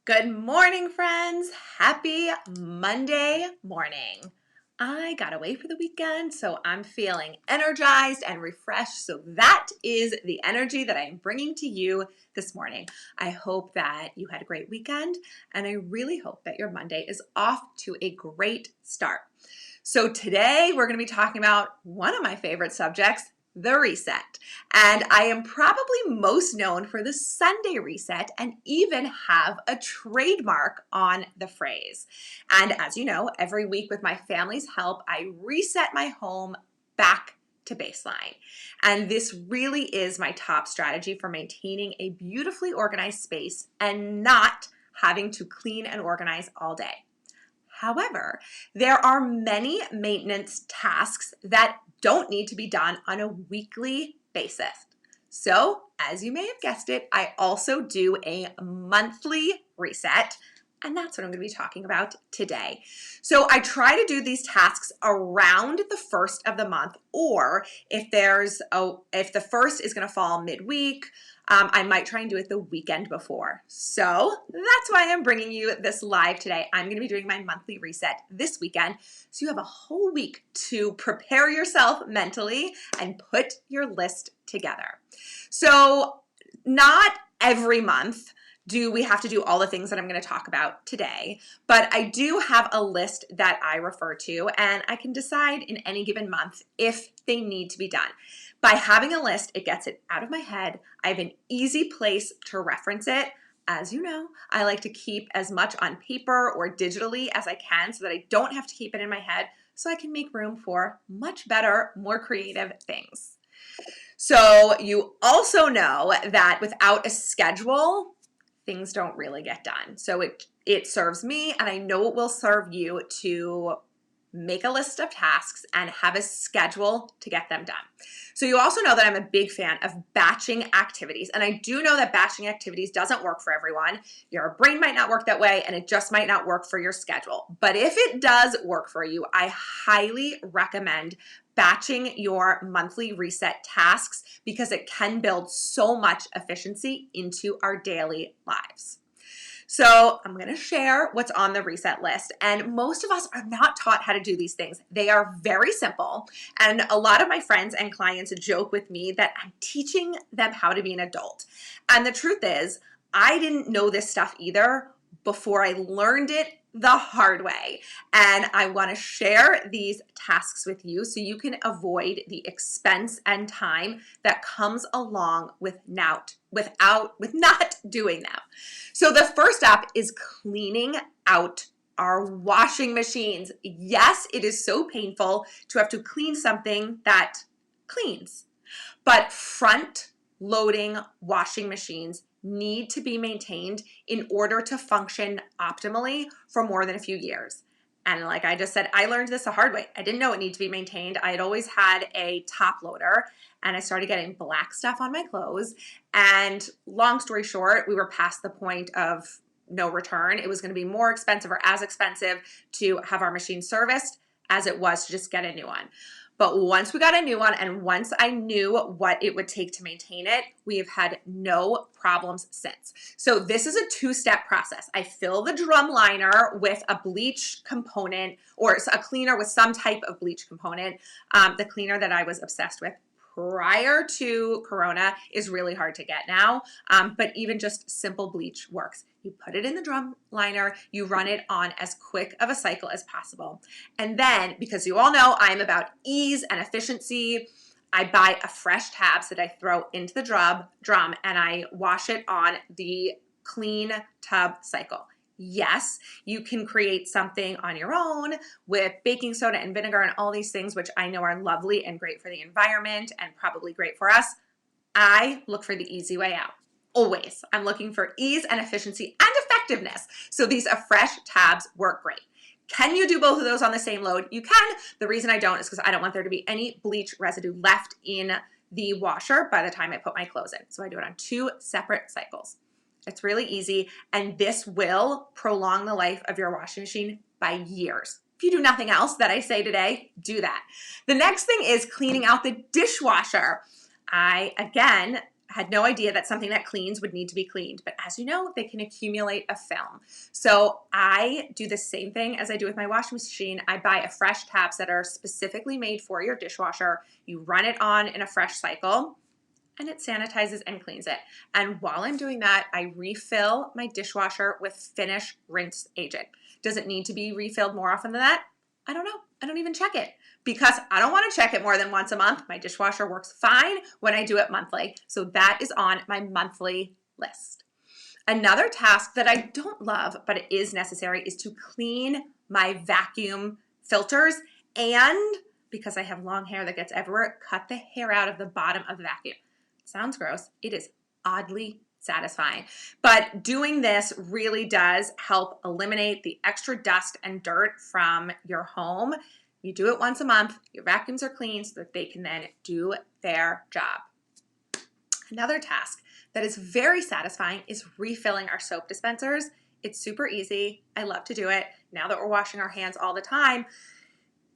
Good morning, friends. Happy Monday morning. I got away for the weekend, so I'm feeling energized and refreshed. So that is the energy that I am bringing to you this morning. I hope that you had a great weekend, and I really hope that your Monday is off to a great start. So today we're going to be talking about one of my favorite subjects, the reset. And I am probably most known for the Sunday reset and even have a trademark on the phrase. And as you know, every week with my family's help, I reset my home back to baseline. And this really is my top strategy for maintaining a beautifully organized space and not having to clean and organize all day. However, there are many maintenance tasks that don't need to be done on a weekly basis. So, as you may have guessed it, I also do a monthly reset, and that's what I'm going to be talking about today. So, I try to do these tasks around the first of the month, or if the first is going to fall midweek, I might try and do it the weekend before. So that's why I'm bringing you this live today. I'm going to be doing my monthly reset this weekend. So you have a whole week to prepare yourself mentally and put your list together. So not every month do we have to do all the things that I'm going to talk about today, but I do have a list that I refer to, and I can decide in any given month if they need to be done. By having a list, it gets it out of my head. I have an easy place to reference it. As you know, I like to keep as much on paper or digitally as I can so that I don't have to keep it in my head, so I can make room for much better, more creative things. So you also know that without a schedule, things don't really get done. So it serves me, and I know it will serve you to make a list of tasks and have a schedule to get them done. So you also know that I'm a big fan of batching activities. And I do know that batching activities doesn't work for everyone. Your brain might not work that way, and it just might not work for your schedule. But if it does work for you, I highly recommend batching your monthly reset tasks because it can build so much efficiency into our daily lives. So I'm going to share what's on the reset list. And most of us are not taught how to do these things. They are very simple. And a lot of my friends and clients joke with me that I'm teaching them how to be an adult. And the truth is, I didn't know this stuff either before I learned it the hard way. And I want to share these tasks with you so you can avoid the expense and time that comes along with not doing them. So the first step is cleaning out our washing machines. Yes, it is so painful to have to clean something that cleans, but front loading washing machines need to be maintained in order to function optimally for more than a few years. And like I just said, I learned this the hard way. I didn't know it needed to be maintained. I had always had a top loader, and I started getting black stuff on my clothes. And long story short, we were past the point of no return. It was going to be more expensive or as expensive to have our machine serviced as it was to just get a new one. But once we got a new one and once I knew what it would take to maintain it, we have had no problems since. So this is a two-step process. I fill the drum liner with a bleach component or a cleaner with some type of bleach component. The cleaner that I was obsessed with prior to Corona is really hard to get now, but even just simple bleach works. You put it in the drum liner, you run it on as quick of a cycle as possible. And then, because you all know I'm about ease and efficiency, I buy a fresh tabs that I throw into the drum and I wash it on the clean tub cycle. Yes, you can create something on your own with baking soda and vinegar and all these things, which I know are lovely and great for the environment and probably great for us. I look for the easy way out. Always. I'm looking for ease and efficiency and effectiveness. So these fresh tabs work great. Can you do both of those on the same load? You can. The reason I don't is because I don't want there to be any bleach residue left in the washer by the time I put my clothes in. So I do it on two separate cycles. It's really easy, and this will prolong the life of your washing machine by years. If you do nothing else that I say today, do that. The next thing is cleaning out the dishwasher. I, again, had no idea that something that cleans would need to be cleaned. But as you know, they can accumulate a film. So I do the same thing as I do with my washing machine. I buy a fresh tabs that are specifically made for your dishwasher. You run it on in a fresh cycle and it sanitizes and cleans it. And while I'm doing that, I refill my dishwasher with Finish Rinse Agent. Does it need to be refilled more often than that? I don't know. I don't even check it because I don't want to check it more than once a month. My dishwasher works fine when I do it monthly. So that is on my monthly list. Another task that I don't love, but it is necessary, is to clean my vacuum filters, and because I have long hair that gets everywhere, cut the hair out of the bottom of the vacuum. Sounds gross. It is oddly satisfying. But doing this really does help eliminate the extra dust and dirt from your home. You do it once a month, your vacuums are clean so that they can then do their job. Another task that is very satisfying is refilling our soap dispensers. It's super easy. I love to do it. Now that we're washing our hands all the time,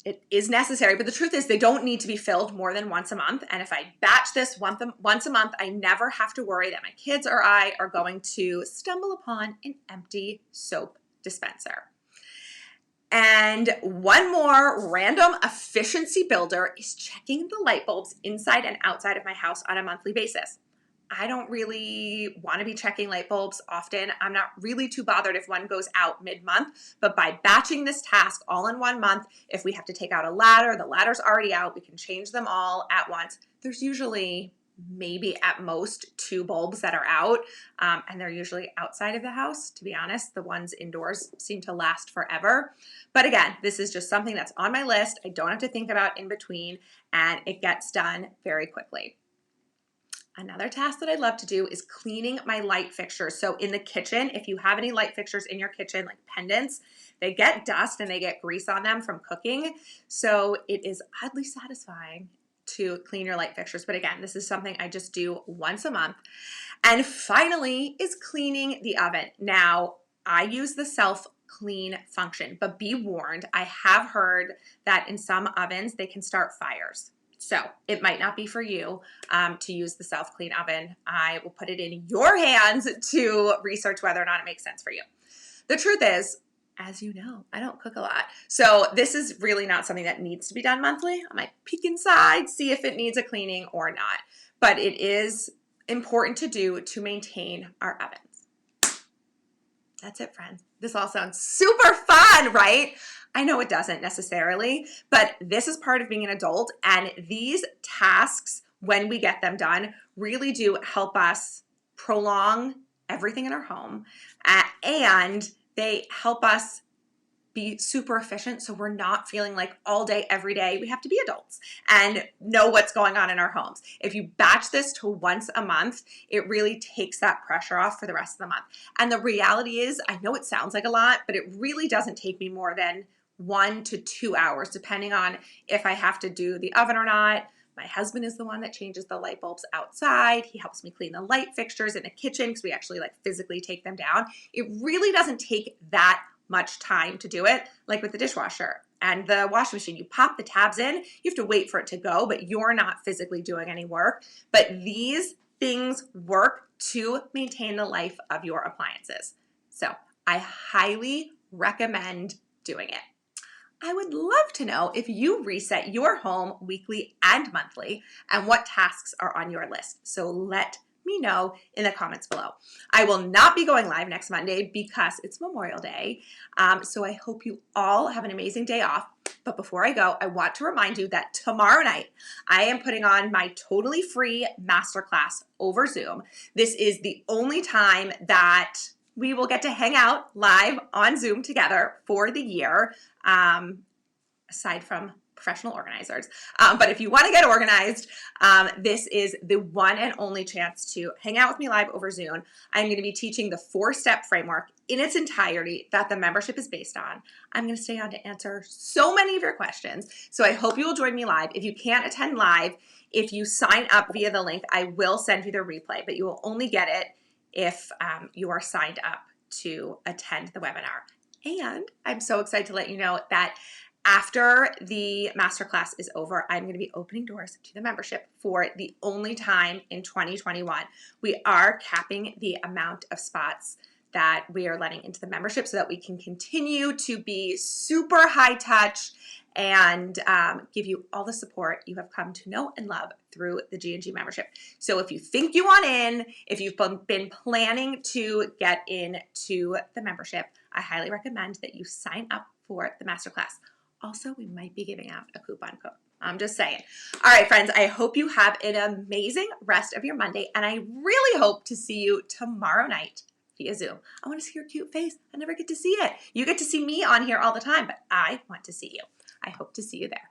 it is necessary, but the truth is they don't need to be filled more than once a month. And if I batch this once a month, I never have to worry that my kids or I are going to stumble upon an empty soap dispenser. And one more random efficiency builder is checking the light bulbs inside and outside of my house on a monthly basis. I don't really want to be checking light bulbs often. I'm not really too bothered if one goes out mid-month, but by batching this task all in 1 month, if we have to take out a ladder, the ladder's already out, we can change them all at once. There's usually maybe at most 2 bulbs that are out, and they're usually outside of the house. To be honest, the ones indoors seem to last forever. But again, this is just something that's on my list. I don't have to think about in between, and it gets done very quickly. Another task that I love to do is cleaning my light fixtures. So in the kitchen, if you have any light fixtures in your kitchen, like pendants, they get dust and they get grease on them from cooking. So it is oddly satisfying to clean your light fixtures. But again, this is something I just do once a month. And finally is cleaning the oven. Now, I use the self-clean function, but be warned, I have heard that in some ovens, they can start fires. So it might not be for you to use the self-clean oven. I will put it in your hands to research whether or not it makes sense for you. The truth is, as you know, I don't cook a lot. So this is really not something that needs to be done monthly. I might peek inside, see if it needs a cleaning or not. But it is important to do to maintain our ovens. That's it, friends. This all sounds super fun, right? I know it doesn't necessarily, but this is part of being an adult, and these tasks, when we get them done, really do help us prolong everything in our home, and they help us be super efficient so we're not feeling like all day, every day, we have to be adults and know what's going on in our homes. If you batch this to once a month, it really takes that pressure off for the rest of the month. And the reality is, I know it sounds like a lot, but it really doesn't take me more than 1 to 2 hours, depending on if I have to do the oven or not. My husband is the one that changes the light bulbs outside. He helps me clean the light fixtures in the kitchen because we actually like physically take them down. It really doesn't take that much time to do it, like with the dishwasher and the washing machine. You pop the tabs in, you have to wait for it to go, but you're not physically doing any work. But these things work to maintain the life of your appliances. So I highly recommend doing it. I would love to know if you reset your home weekly and monthly and what tasks are on your list. So let me know in the comments below. I will not be going live next Monday because it's Memorial Day. So I hope you all have an amazing day off. But before I go, I want to remind you that tomorrow night, I am putting on my totally free masterclass over Zoom. This is the only time that we will get to hang out live on Zoom together for the year, aside from professional organizers. But if you want to get organized, this is the one and only chance to hang out with me live over Zoom. I'm going to be teaching the 4-step framework in its entirety that the membership is based on. I'm going to stay on to answer so many of your questions. So I hope you will join me live. If you can't attend live, if you sign up via the link, I will send you the replay, but you will only get it if you are signed up to attend the webinar. And I'm so excited to let you know that After the masterclass is over, I'm going to be opening doors to the membership for the only time in 2021. We are capping the amount of spots that we are letting into the membership so that we can continue to be super high touch and give you all the support you have come to know and love through the G&G membership. So if you think you want in, if you've been planning to get into the membership, I highly recommend that you sign up for the masterclass. Also, we might be giving out a coupon code. I'm just saying. All right, friends, I hope you have an amazing rest of your Monday, and I really hope to see you tomorrow night via Zoom. I want to see your cute face. I never get to see it. You get to see me on here all the time, but I want to see you. I hope to see you there.